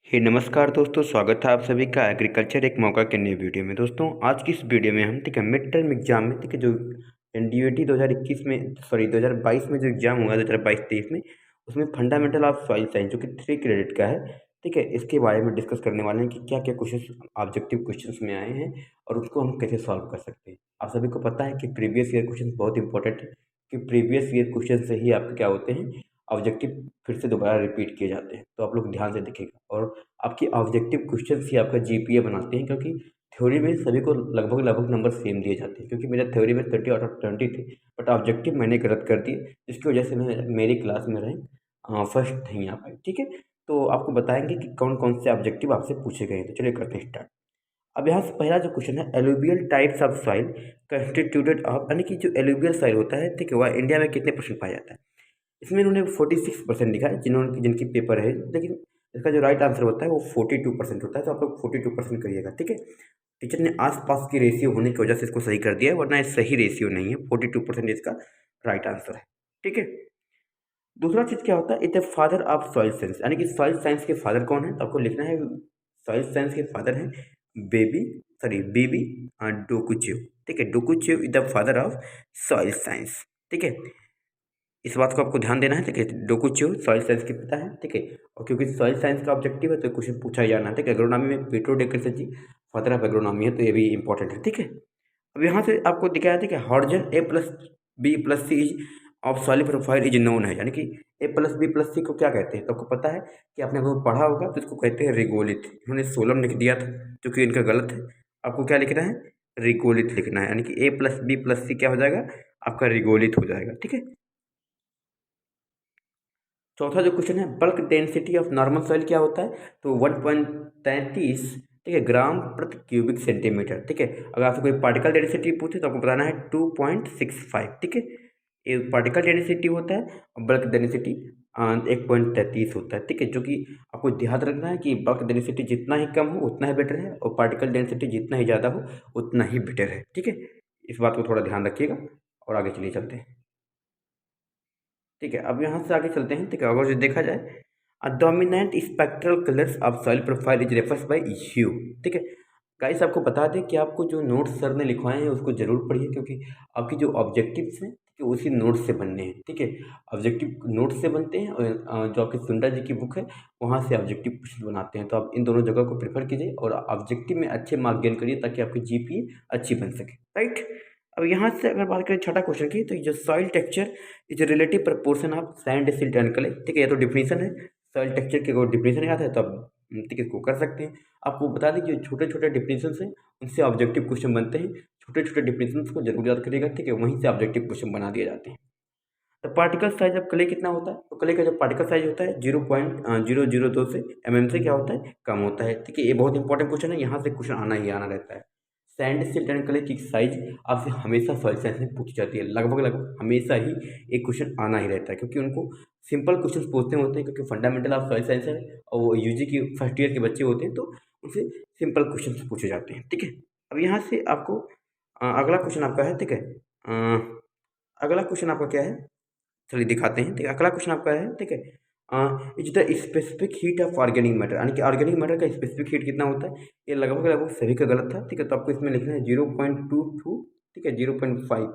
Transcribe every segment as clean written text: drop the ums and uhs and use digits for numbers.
नमस्कार दोस्तों, स्वागत है आप सभी का एग्रीकल्चर एक मौका के नए वीडियो में। दोस्तों आज की इस वीडियो में हम मिड टर्म एग्जाम में जो एनडीओटी 2021 में 2022 में जो एग्जाम हुआ 2022-23 में, उसमें फंडामेंटल ऑफ सॉइल साइंस जो कि 3 क्रेडिट का है, इसके बारे में डिस्कस करने वाले हैं कि क्या क्या क्वेश्चन ऑब्जेक्टिव क्वेश्चन में आए हैं और उसको हम कैसे सॉल्व कर सकते हैं। आप सभी को पता है कि प्रीवियस ईयर क्वेश्चन बहुत इंपॉर्टेंट है, कि प्रीवियस ईयर क्वेश्चन से ही आपके क्या होते हैं, ऑब्जेक्टिव फिर से दोबारा रिपीट किए जाते हैं। तो आप लोग ध्यान से देखिएगा और आपकी ऑब्जेक्टिव क्वेश्चन ही आपका जीपीए बनाते हैं, क्योंकि थ्योरी में सभी को लगभग नंबर सेम दिए जाते हैं। क्योंकि मेरा थ्योरी में 30 आउट ऑफ 20 थे, बट ऑब्जेक्टिव मैंने गलत कर दिए, जिसकी वजह से मैं मेरी क्लास में रैंक फर्स्ट नहीं आ पाई। ठीक है, तो आपको बताएंगे कि कौन कौन से ऑब्जेक्टिव आपसे पूछे गए हैं। तो चलिए करते हैं स्टार्ट। अब यहाँ से पहला जो क्वेश्चन है, alluvial types of soil constituted of, यानी कि जो एलुवियल सॉइल होता है, ठीक है, वह इंडिया में कितने परसेंट पाया जाता है। इसमें इन्होंने 46% लिखा है, जिनकी पेपर है, लेकिन इसका जो राइट आंसर होता है वो 42% होता है। तो आप लोग 42% करिएगा। ठीक है, टीचर ने आसपास की रेशियो होने की वजह से इसको सही कर दिया है, वरना ये सही रेशियो नहीं है। 42% इसका राइट आंसर है। ठीक है, दूसरा चीज़ क्या होता है, it the father of soil science, यानी कि सॉइल साइंस के फादर कौन है। तो आपको लिखना है सॉइल साइंस के फादर हैं बीबी डोकुचियो। ठीक है, Dokuchaev is the father of soil science. ठीक है, इस बात को आपको ध्यान देना है। ठीक है, डोकुचियो सॉइल साइंस के पिता है। ठीक है, और क्योंकि सॉइल साइंस का ऑब्जेक्टिव है तो क्वेश्चन पूछा ही जाना है। ठीक है, एग्रोनॉमी में पीटरो डेक्सची फादर ऑफ एग्रोनॉमी है, तो ये भी इंपॉर्टेंट है। ठीक है, अब यहाँ से आपको दिखाया था कि horizon A plus B plus C is of solid profile is known है, यानी कि A plus B plus C को क्या कहते हैं। तो आपको पता है कि आपने अगर पढ़ा होगा तो इसको कहते हैं रिगोलिथ। इन्होंने सोलम लिख दिया था, जो कि इनका गलत है। आपको क्या लिखना है, रिगोलिथ लिखना है, यानी कि ए प्लस बी प्लस सी क्या हो जाएगा, आपका रिगोलिथ हो जाएगा। ठीक है, चौथा जो क्वेश्चन है, bulk density of normal soil क्या होता है। तो 1.33, ठीक है, ग्राम प्रति क्यूबिक सेंटीमीटर। ठीक है, अगर आपसे कोई पार्टिकल डेंसिटी पूछे तो आपको बताना है 2.65। ठीक है, ये पार्टिकल डेंसिटी होता है और बल्क डेंसिटी 1.33 होता है। ठीक है, जो कि आपको ध्यान रखना है कि बल्क डेंसिटी जितना ही कम हो उतना ही बेटर है, और पार्टिकल डेंसिटी जितना ही ज़्यादा हो उतना ही बेटर है। ठीक है, इस बात को थोड़ा ध्यान रखिएगा और आगे चलिए चलते हैं। ठीक है, अब यहाँ से आगे चलते हैं। ठीक है, अगर जो देखा जाए, dominant spectral colours of soil profile is refers by hue. ठीक है, गाइस आपको बता दें कि आपको जो नोट्स सर ने लिखवाए हैं उसको जरूर पढ़िए, क्योंकि आपकी जो ऑब्जेक्टिव्स हैं कि उसी नोट से बनने हैं। ठीक है, ऑब्जेक्टिव नोट से बनते हैं और जो आपकी सुंदर जी की बुक है वहाँ से ऑब्जेक्टिव क्वेश्चन बनाते हैं। तो आप इन दोनों जगह को प्रेफर कीजिए और ऑब्जेक्टिव में अच्छे मार्क गेन करिए, ताकि आपकी जीपीए अच्छी बन सके। राइट, अब यहाँ से अगर बात करें छठा क्वेश्चन की, तो जो soil texture is relative proportion of sand silt and clay. ठीक है, ये तो डिफिनीशन है। सॉइल टेक्सचर की अगर डिफिनीशन याद है तो आप ठीक है इसको कर सकते हैं। आपको बता दें जो छोटे छोटे डिफिनीशन हैं उनसे ऑब्जेक्टिव क्वेश्चन बनते हैं। छोटे छोटे डिफिनीशन को जरूर याद करिएगा। ठीक है, वहीं से ऑब्जेक्टिव क्वेश्चन बना दिए जाते हैं। तो पार्टिकल साइज ऑफ क्ले कितना होता है। तो क्ले का जो पार्टिकल साइज होता है 0.002 से से क्या होता है, कम होता है। ठीक है, ये बहुत इंपॉर्टेंट क्वेश्चन है, यहाँ से क्वेश्चन आना ही आना रहता है। सैंड सिल्ट एंड क्ले की साइज आपसे हमेशा सॉइल साइंस में पूछी जाती है। लगभग हमेशा ही एक क्वेश्चन आना ही रहता है, क्योंकि उनको सिंपल क्वेश्चन पूछते होते हैं, क्योंकि फंडामेंटल ऑफ सॉइल साइंस है और वो यूजी की फर्स्ट ईयर के बच्चे होते हैं, तो उनसे सिंपल क्वेश्चन पूछे जाते हैं। ठीक है, अब यहाँ से आपको अगला क्वेश्चन आपका है। ठीक है, अगला क्वेश्चन आपका क्या है, चलिए दिखाते हैं। ठीक है, अगला क्वेश्चन आपका है। ठीक है, is the specific heat of organic matter, यानी कि ऑर्गेनिक मैटर का स्पेसिफिक हीट कितना होता है। ये लगभग सभी का गलत था। ठीक है, तो आपको इसमें लिखना है 0.22, ठीक है, 0.5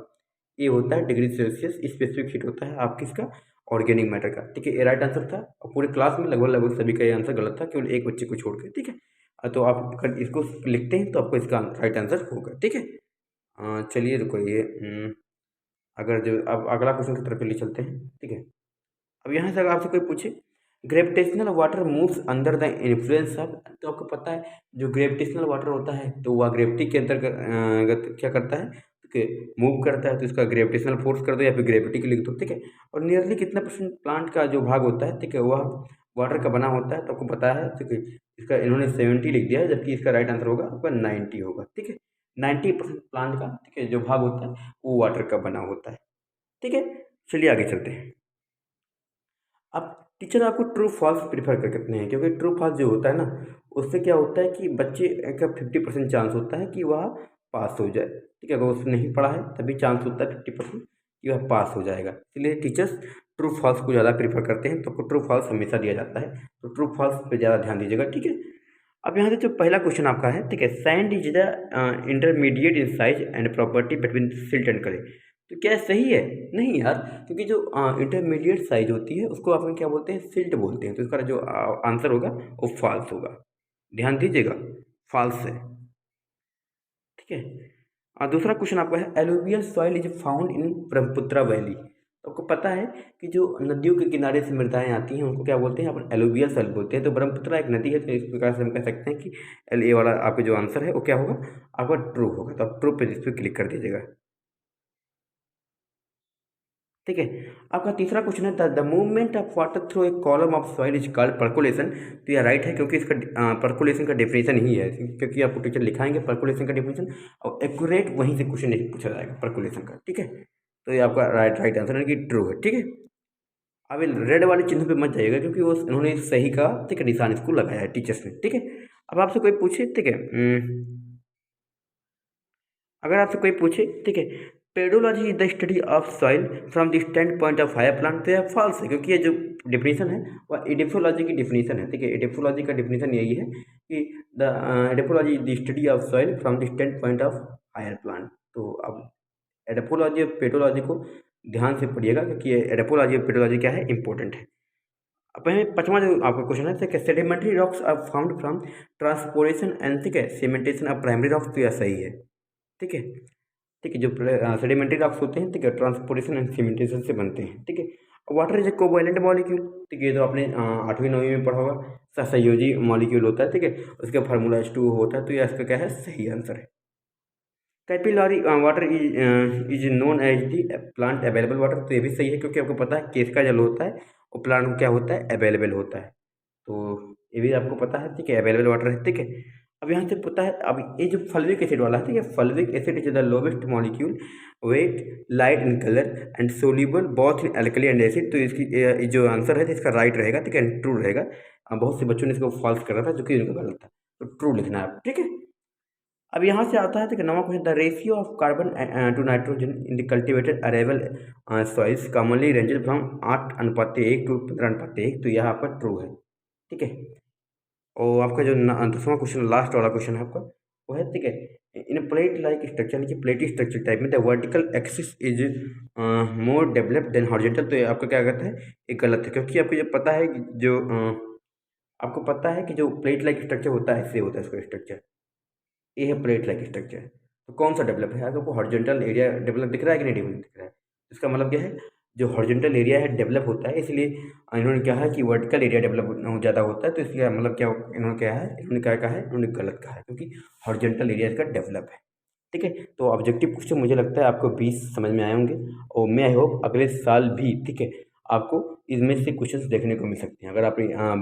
ये होता है डिग्री सेल्सियस स्पेसिफिक हीट होता है आपकी इसका ऑर्गेनिक मैटर का। ठीक है, ये राइट आंसर था और पूरे क्लास में लगभग सभी का ये आंसर गलत था, केवल एक बच्चे को छोड़ के। ठीक है, तो आप अगर इसको लिखते हैं तो आपको इसका राइट आंसर होगा। ठीक है, चलिए रुको ये अगर जो अब अगला क्वेश्चन की तरफ ले चलते हैं। ठीक है, अब यहाँ से अगर आपसे कोई पूछे gravitational water moves under the influence of, तो आपको पता है जो ग्रेविटेशनल वाटर होता है तो वह ग्रेविटी के अंतर्गत क्या करता है, मूव करता है। तो इसका ग्रेविटेशनल फोर्स कर दो या फिर ग्रेविटी के लिख दो। ठीक है, और नियरली कितना परसेंट प्लांट का जो भाग होता है, ठीक है, वह वाटर का बना होता है। तो आपको पता है, ठीक है, इसका इन्होंने 70 लिख दिया है, जबकि इसका राइट आंसर होगा आपका 90 होगा। ठीक है, 90% प्लांट का, ठीक है, जो भाग होता है वो वाटर का बना होता है। ठीक है, चलिए आगे चलते हैं। अब टीचर आपको ट्रू फॉल्स प्रीफर कर सकते हैं, क्योंकि ट्रू फॉल्स जो होता है ना, उससे क्या होता है कि बच्चे का 50% चांस होता है कि वह पास हो जाए। ठीक है, अगर उसने नहीं पढ़ा है तभी चांस होता है 50% कि वह पास हो जाएगा। इसलिए टीचर्स ट्रू फॉल्स को ज़्यादा प्रीफर करते हैं, तो आपको ट्रू फॉल्स हमेशा दिया जाता है, तो ट्रू फॉल्स पे ज़्यादा ध्यान दीजिएगा, ठीक है। अब यहाँ से जो पहला क्वेश्चन आपका है, ठीक है, sand is the intermediate in size and property between silt and clay, तो क्या सही है? नहीं यार, क्योंकि जो इंटरमीडिएट साइज होती है उसको अपन क्या बोलते हैं? सिल्ट बोलते हैं, तो इसका जो आंसर होगा वो फॉल्स होगा, ध्यान दीजिएगा, फॉल्स है, ठीक है। दूसरा क्वेश्चन आपका है alluvial soil is found in Brahmaputra valley, तो आपको पता है कि जो नदियों के किनारे से मृदाएं आती हैं उनको क्या बोलते हैं? अपन एलुवियल सॉइल बोलते हैं, तो ब्रह्मपुत्र एक नदी है, तो इस प्रकार से हम कह सकते हैं कि एल ए वाला आपका जो आंसर है वो क्या होगा? आपका ट्रू होगा, तो आप ट्रू पे इस पर क्लिक कर दीजिएगा, ठीक है। आपका तीसरा क्वेश्चन है the movement of water through a column of soil is called percolation, तो यह राइट है क्योंकि इसका पर्कुलेशन का डेफिनेशन ही है, क्योंकि आपको टीचर लिखाएंगे पर्कुलेशन का डेफिनेशन और एक्यूरेट वहीं से क्वेश्चन नहीं पूछा जाएगा पर्कुलेशन का, ठीक है। तो ये आपका राइट आंसर है कि ट्रू है, ठीक है। अब रेड वाले चिन्ह पे मत जाइएगा क्योंकि वो उन्होंने सही का, ठीक है, निशान इसको लगाया है टीचर्स ने, ठीक है। अब आपसे कोई पूछे, ठीक है, अगर आपसे कोई पूछे, ठीक है, pedology is the study of soil from the stand point of higher plant, तो यह फॉल्स है क्योंकि ये जो डिफिनीशन है वह एडेफोलॉजी की डिफिनीशन है, ठीक है। एडेफोलॉजी का डिफिनीशन यही है कि the edaphology is the study of soil from the stand point of higher plant, तो अब एडेफोलॉजी और पेडोलॉजी को ध्यान से पढ़िएगा क्योंकि ये एडेफोलॉजी और पेडोलॉजी क्या है? इंपॉर्टेंट है। अब पहले पांचवा जो आपका क्वेश्चन है, ठीक है, sedimentary rocks are found from transportation and, ठीक है, सीमेंटेशन ऑफ प्राइमरी रॉक्स, तो यह सही है, ठीक है, ठीक है। जो सेडिमेंट्री रॉक्स होते हैं, ठीक है, ट्रांसपोर्टेशन एंड सीमेंटेशन से बनते हैं, ठीक है। Water is a covalent molecule, ठीक है, ये तो आपने 8वीं 9वीं में पढ़ा होगा, सहसंयोजी मॉलिक्यूल होता है, ठीक है, उसका फार्मूला H2O होता है, तो ये इसका क्या है? सही आंसर है। Capillary water is known as the plant available water, तो ये भी सही है क्योंकि आपको पता है केस का जल होता है वो प्लांट को क्या होता है? अवेलेबल होता है, तो ये भी आपको पता है, ठीक है, अवेलेबल वाटर है, ठीक है। अब यहाँ से पता है, अब ये जो फल्विक एसिड वाला है, ठीक है, fulvic acid is the lowest molecule weight light in colour and soluble both in alkali and acid, तो इसकी ये जो आंसर है इसका राइट रहेगा, ठीक है, ट्रू रहेगा। बहुत से बच्चों ने इसको फॉल्स कर रहा था जो कि इनका गलत था, तो ट्रू लिखना है आप, ठीक है। अब यहाँ से आता है, ठीक है, नवा question, the ratio of carbon to nitrogen in the cultivated arable soils commonly ranges from 8:1 to 15:1, तो यह आपका ट्रू है, ठीक है। और आपका जो 10वां क्वेश्चन लास्ट वाला क्वेश्चन है आपका वो है, ठीक है, इन प्लेट लाइक स्ट्रक्चर, कि प्लेट स्ट्रक्चर टाइप में the vertical axis is more developed than horizontal, तो ये आपका क्या कहता है? ये गलत है क्योंकि आपको जो पता है कि जो आपको पता है कि जो प्लेट लाइक स्ट्रक्चर होता है ऐसे होता है इसका स्ट्रक्चर, ये है प्लेट लाइक स्ट्रक्चर, तो कौन सा डेवलप है? आपको हॉरिजॉन्टल एरिया डेवलप दिख रहा है कि नहीं डेवलप दिख रहा है? इसका मतलब क्या है? जो हॉरिजॉन्टल एरिया है डेवलप होता है, इसलिए इन्होंने कहा है कि वर्टिकल एरिया डेवलप ज़्यादा होता है, तो इसलिए मतलब क्या इन्होंने क्या है, इन्होंने क्या कहा है? इन्होंने गलत कहा है क्योंकि हॉरिजॉन्टल एरिया इसका डेवलप है, ठीक है। तो ऑब्जेक्टिव क्वेश्चन मुझे लगता है आपको 20 समझ में आए होंगे और मैं आई होप अगले साल भी, ठीक है, आपको इसमें से क्वेश्चंस देखने को मिल सकते हैं। अगर आप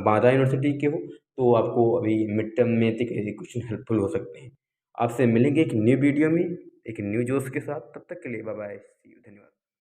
बांदा यूनिवर्सिटी के हो तो आपको अभी मिड टर्म में, ठीक है, क्वेश्चन हेल्पफुल हो सकते हैं। आपसे मिलेंगे एक न्यू वीडियो में एक न्यू जोश के साथ, तब तक के लिए बाय बाय।